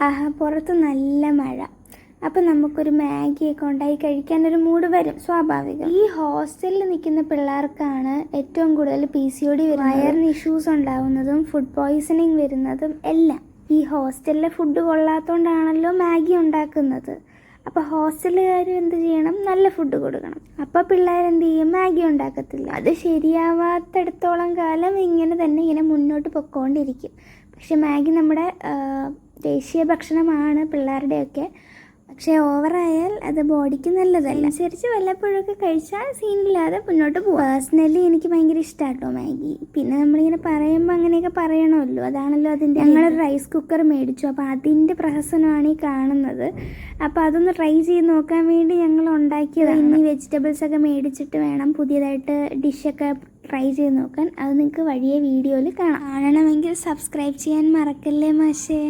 ആഹാ, പുറത്ത് നല്ല മഴ. അപ്പം നമുക്കൊരു മാഗിയൊക്കെ ഉണ്ടാക്കി കഴിക്കാനൊരു മൂഡ് വരും, സ്വാഭാവികം. ഈ ഹോസ്റ്റലിൽ നിൽക്കുന്ന പിള്ളേർക്കാണ് ഏറ്റവും കൂടുതൽ PCOD വരുന്നത്, വയറിന് ഇഷ്യൂസ് ഉണ്ടാവുന്നതും ഫുഡ് പോയ്സണിങ് വരുന്നതും എല്ലാം. ഈ ഹോസ്റ്റലിലെ ഫുഡ് കൊള്ളാത്തതുകൊണ്ടാണല്ലോ മാഗി ഉണ്ടാക്കുന്നത്. അപ്പോൾ ഹോസ്റ്റലുകാർ എന്ത് ചെയ്യണം? നല്ല ഫുഡ് കൊടുക്കണം. അപ്പോൾ പിള്ളേരെന്ത് ചെയ്യും? മാഗി ഉണ്ടാക്കത്തില്ല. അത് ശരിയാവാത്തിടത്തോളം കാലം ഇങ്ങനെ മുന്നോട്ട് പൊയ്ക്കൊണ്ടിരിക്കും. പക്ഷെ മാഗി നമ്മുടെ ദേശീയ ഭക്ഷണമാണ് പിള്ളേരുടെയൊക്കെ. പക്ഷേ ഓവറായാൽ അത് ബോഡിക്ക് നല്ലതല്ല. അനുസരിച്ച് വല്ലപ്പോഴൊക്കെ കഴിച്ചാൽ സീനില്ലാതെ മുന്നോട്ട് പോകും. പേഴ്സണലി എനിക്ക് ഭയങ്കര ഇഷ്ടമാട്ടോ മാഗി. പിന്നെ നമ്മളിങ്ങനെ പറയുമ്പോൾ അങ്ങനെയൊക്കെ പറയണമല്ലോ, അതാണല്ലോ അതിൻ്റെ. ഞങ്ങളൊരു റൈസ് കുക്കർ മേടിച്ചു, അപ്പോൾ അതിൻ്റെ പ്രഹസനമാണ് ഈ കാണുന്നത്. അപ്പോൾ അതൊന്ന് ട്രൈ ചെയ്ത് നോക്കാൻ വേണ്ടി ഞങ്ങൾ ഉണ്ടാക്കിയതാണ്. ഇനി വെജിറ്റബിൾസൊക്കെ മേടിച്ചിട്ട് വേണം പുതിയതായിട്ട് ഡിഷൊക്കെ ട്രൈ ചെയ്ത് നോക്കാൻ. അത് നിങ്ങൾക്ക് വഴിയെ വീഡിയോയിൽ കാണാം. കാണണമെങ്കിൽ സബ്സ്ക്രൈബ് ചെയ്യാൻ മറക്കല്ലേ മാഷേ.